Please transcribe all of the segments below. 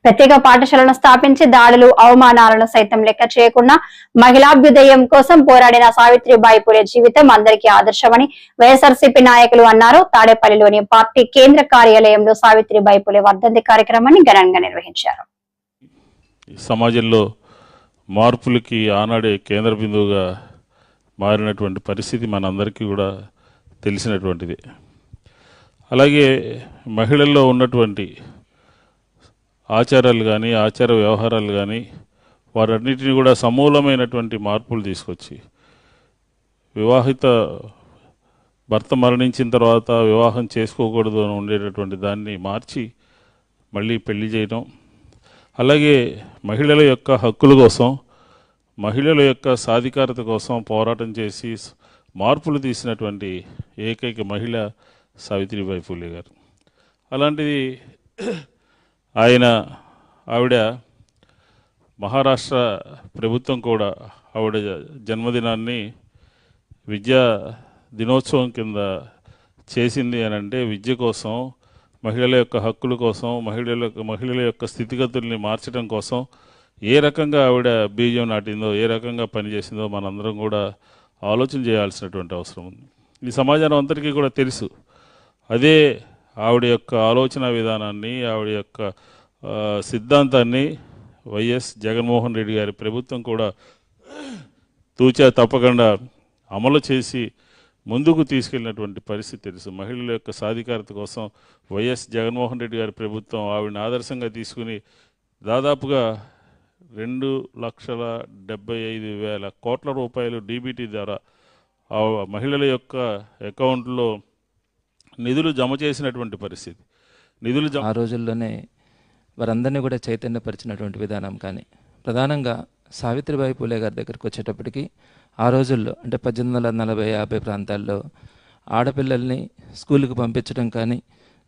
ప్రత్యేక పాఠశాలను స్థాపించి దాడులు అవమానాలను సైతం లెక్క చేయకుండా మహిళాభ్యుదయం కోసం పోరాడిన సావిత్రిబాయి పూలే జీవితం అందరికీ ఆదర్శమని వైఎస్ఆర్సీపీ నాయకులు అన్నారు. తాడేపల్లిలోని పార్టీ కేంద్ర కార్యాలయంలో సావిత్రిబాయి పూలే వర్ధంతి కార్యక్రమాన్ని ఘనంగా నిర్వహించారు. సమాజంలో మార్పులకి ఆనాడే కేంద్ర బిందువుగా మారినటువంటి పరిస్థితి మనందరికీ కూడా తెలిసినటువంటిది. అలాగే మహిళల్లో ఉన్నటువంటి ఆచారాలు కానీ ఆచార వ్యవహారాలు కానీ వారన్నిటిని కూడా సమూలమైనటువంటి మార్పులు తీసుకొచ్చి వివాహిత భర్త మరణించిన తర్వాత వివాహం చేసుకోకూడదు అని ఉండేటటువంటి దాన్ని మార్చి మళ్ళీ పెళ్లి చేయడం, అలాగే మహిళల యొక్క హక్కుల కోసం మహిళల యొక్క సాధికారత కోసం పోరాటం చేసి మార్పులు తీసినటువంటి ఏకైక మహిళ సావిత్రిబాయి పూలే గారు. అలాంటిది ఆవిడ మహారాష్ట్ర ప్రభుత్వం కూడా ఆవిడ జన్మదినాన్ని విద్యా దినోత్సవం కింద చేసింది అని అంటే విద్య కోసం, మహిళల యొక్క హక్కుల కోసం, మహిళల యొక్క స్థితిగతుల్ని మార్చడం కోసం ఏ రకంగా ఆవిడ బీజం నాటిందో, ఏ రకంగా పనిచేసిందో మనందరం కూడా ఆలోచన చేయాల్సినటువంటి అవసరం ఉంది. ఈ సమాజం అందరికీ కూడా తెలుసు. అదే ఆవిడ యొక్క ఆలోచన విధానాన్ని, ఆవిడ యొక్క సిద్ధాంతాన్ని వైఎస్ జగన్మోహన్ రెడ్డి గారి ప్రభుత్వం కూడా తూచా తప్పకుండా అమలు చేసి ముందుకు తీసుకెళ్ళినటువంటి పరిస్థితి తెలుసు. మహిళల యొక్క సాధికారత కోసం వైఎస్ జగన్మోహన్ రెడ్డి గారి ప్రభుత్వం ఆవిడని ఆదర్శంగా తీసుకుని దాదాపుగా 2,75,000 కోట్ల రూపాయలు డీబీటీ ద్వారా ఆ మహిళల యొక్క అకౌంట్లో నిధులు జమ చేసినటువంటి పరిస్థితి. ఆ రోజుల్లోనే వారందరినీ కూడా చైతన్యపరిచినటువంటి విధానం కానీ ప్రధానంగా సావిత్రిబాయి పూలే గారి దగ్గరికి వచ్చేటప్పటికి ఆ రోజుల్లో అంటే 1840-50 ప్రాంతాల్లో ఆడపిల్లల్ని స్కూల్కి పంపించడం కానీ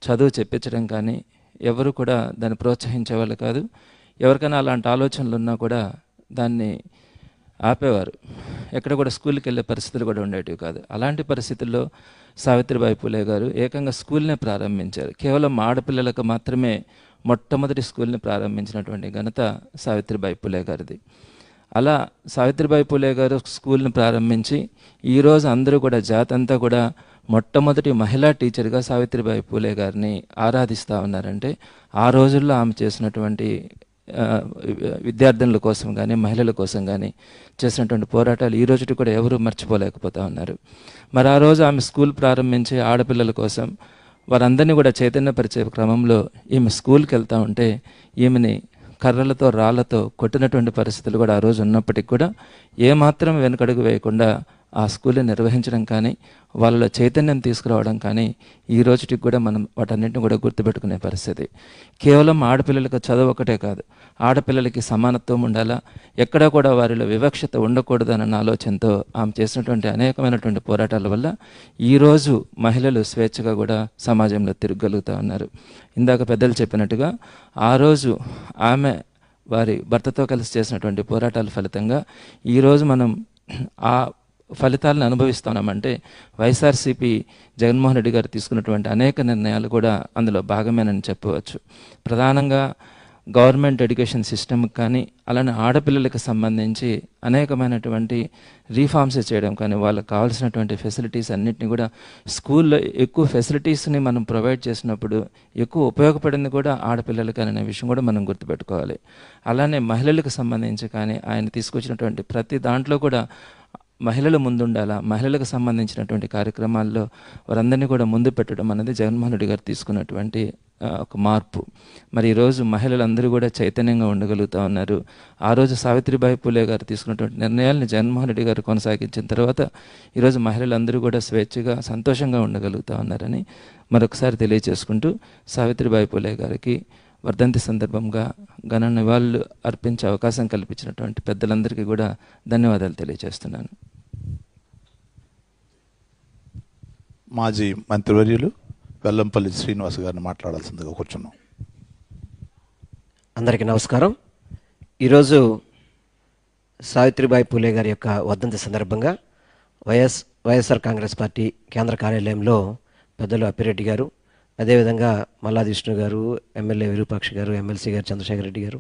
చదువు చెప్పించడం కానీ ఎవరు కూడా దాన్ని ప్రోత్సహించేవాళ్ళు కాదు. ఎవరికైనా అలాంటి ఆలోచనలు ఉన్నా కూడా దాన్ని ఆపేవారు. ఎక్కడ కూడా స్కూల్కి వెళ్ళే పరిస్థితులు కూడా ఉండేటివి కాదు. అలాంటి పరిస్థితుల్లో సావిత్రిబాయి పూలే గారు ఏకంగా స్కూల్నే ప్రారంభించారు. కేవలం ఆడపిల్లలకు మాత్రమే మొట్టమొదటి స్కూల్ని ప్రారంభించినటువంటి ఘనత సావిత్రిబాయి పూలే గారిది. అలా సావిత్రిబాయి పూలే గారు స్కూల్ని ప్రారంభించి ఈరోజు అందరూ కూడా జాతంతా కూడా మొట్టమొదటి మహిళా టీచర్గా సావిత్రిబాయి పూలే గారిని ఆరాధిస్తూ ఉన్నారంటే ఆ రోజుల్లో ఆమె చేసినటువంటి విద్యార్థుల కోసం కానీ మహిళల కోసం కానీ చేసినటువంటి పోరాటాలు ఈ రోజు కూడా ఎవరూ మర్చిపోలేకపోతూ ఉన్నారు. మరి ఆ రోజు ఆమె స్కూల్ ప్రారంభించి ఆడపిల్లల కోసం వారందరినీ కూడా చైతన్యపరిచే క్రమంలో ఈమె స్కూల్కి వెళ్తూ ఉంటే ఈమెని కర్రలతో రాళ్లతో కొట్టినటువంటి పరిస్థితులు కూడా ఆ రోజు ఉన్నప్పటికీ కూడా ఏమాత్రం వెనుకడుగు వేయకుండా ఆ స్కూల్ని నిర్వహించడం కానీ వాళ్ళలో చైతన్యం తీసుకురావడం కానీ ఈ రోజుకి కూడా మనం వాటన్నింటిని కూడా గుర్తుపెట్టుకునే పరిస్థితి. కేవలం ఆడపిల్లలకు చదువు ఒకటే కాదు, ఆడపిల్లలకి సమానత్వం ఉండాలా, ఎక్కడా కూడా వారిలో వివక్షత ఉండకూడదు అన్న ఆలోచనతో ఆమె చేసినటువంటి అనేకమైనటువంటి పోరాటాల వల్ల ఈరోజు మహిళలు స్వేచ్ఛగా కూడా సమాజంలో తిరగలుగుతూ ఉన్నారు. ఇందాక పెద్దలు చెప్పినట్టుగా ఆ రోజు ఆమె వారి భర్తతో కలిసి చేసినటువంటి పోరాటాల ఫలితంగా ఈరోజు మనం ఆ ఫలితాలను అనుభవిస్తున్నామంటే వైఎస్ఆర్సీపీ జగన్మోహన్ రెడ్డి గారు తీసుకున్నటువంటి అనేక నిర్ణయాలు కూడా అందులో భాగమేనని చెప్పవచ్చు. ప్రధానంగా గవర్నమెంట్ ఎడ్యుకేషన్ సిస్టమ్కి కానీ అలానే ఆడపిల్లలకు సంబంధించి అనేకమైనటువంటి రీఫార్మ్స్ చేయడం కానీ వాళ్ళకి కావాల్సినటువంటి ఫెసిలిటీస్ అన్నింటినీ కూడా స్కూల్లో ఎక్కువ ఫెసిలిటీస్ని మనం ప్రొవైడ్ చేసినప్పుడు ఎక్కువ ఉపయోగపడింది కూడా ఆడపిల్లలకి అనే విషయం కూడా మనం గుర్తుపెట్టుకోవాలి. అలానే మహిళలకు సంబంధించి కానీ ఆయన తీసుకొచ్చినటువంటి ప్రతి దాంట్లో కూడా మహిళలు ముందుండాలా, మహిళలకు సంబంధించినటువంటి కార్యక్రమాల్లో వారందరినీ కూడా ముందు పెట్టడం అనేది జగన్మోహన్ రెడ్డి గారు తీసుకున్నటువంటి ఒక మార్పు. మరి ఈరోజు మహిళలందరూ కూడా చైతన్యంగా ఉండగలుగుతూ ఉన్నారు. ఆ రోజు సావిత్రిబాయి పూలే గారు తీసుకున్నటువంటి నిర్ణయాలను జగన్మోహన్ రెడ్డి గారు కొనసాగించిన తర్వాత ఈరోజు మహిళలందరూ కూడా స్వేచ్ఛగా సంతోషంగా ఉండగలుగుతూ ఉన్నారని మరొకసారి తెలియజేసుకుంటూ సావిత్రిబాయి పూలే గారికి వర్ధంతి సందర్భంగా ఘన నివాళులు అర్పించే అవకాశం కల్పించినటువంటి పెద్దలందరికీ కూడా ధన్యవాదాలు తెలియజేస్తున్నాను. మాజీ మంత్రివర్యులు వెల్లంపల్లి శ్రీనివాస్ గారిని మాట్లాడాల్సిందిగా కూర్చున్నాం. అందరికీ నమస్కారం. ఈరోజు సావిత్రిబాయి పూలే గారి యొక్క వర్ధంతి సందర్భంగా వైఎస్ఆర్ కాంగ్రెస్ పార్టీ కేంద్ర కార్యాలయంలో పెద్దలు అప్పిరెడ్డి గారు, అదేవిధంగా మల్లాది విష్ణు గారు, ఎమ్మెల్యే విరూపాక్ష గారు, ఎమ్మెల్సీ గారు చంద్రశేఖర్ రెడ్డి గారు,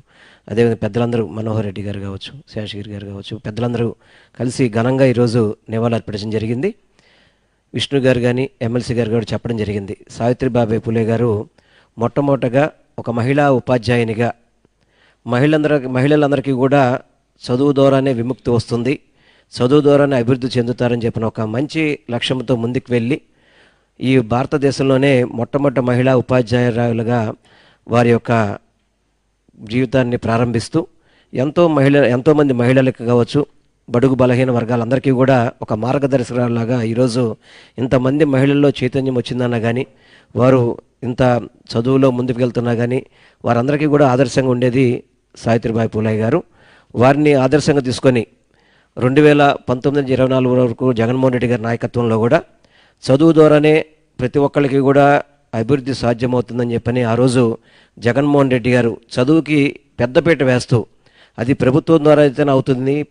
అదేవిధంగా పెద్దలందరూ మనోహర్ రెడ్డి గారు కావచ్చు, శేషగిరి గారు కావచ్చు, పెద్దలందరూ కలిసి ఘనంగా ఈరోజు నివాళులు అర్పించడం జరిగింది. విష్ణు గారు కానీ ఎమ్మెల్సీ గారు కూడా చెప్పడం జరిగింది, సావిత్రిబాయి పూలే గారు మొట్టమొదటగా ఒక మహిళా ఉపాధ్యాయునిగా మహిళలందరికీ కూడా చదువు ద్వారానే విముక్తి వస్తుంది, చదువు ద్వారానే అభివృద్ధి చెందుతారని చెప్పిన ఒక మంచి లక్ష్యంతో ముందుకు వెళ్ళి ఈ భారతదేశంలోనే మొట్టమొదటి మహిళా ఉపాధ్యాయురాలుగా వారి యొక్క జీవితాన్ని ప్రారంభిస్తూ ఎంతోమంది మహిళలకు కావచ్చు, బడుగు బలహీన వర్గాలందరికీ కూడా ఒక మార్గదర్శకురాలాగా ఈరోజు ఇంతమంది మహిళల్లో చైతన్యం వచ్చిందన్నా కానీ, వారు ఇంత చదువులో ముందుకు వెళ్తున్నా కానీ వారందరికీ కూడా ఆదర్శంగా ఉండేది సావిత్రిబాయి పూలే గారు. వారిని ఆదర్శంగా తీసుకొని 2019-24 వరకు జగన్మోహన్ రెడ్డి గారి నాయకత్వంలో కూడా చదువు ద్వారానే ప్రతి ఒక్కరికి కూడా అభివృద్ధి సాధ్యమవుతుందని చెప్పని ఆ రోజు జగన్మోహన్ రెడ్డి గారు చదువుకి పెద్దపీట వేస్తూ, అది ప్రభుత్వం ద్వారా అయితేనే అవుతుంది,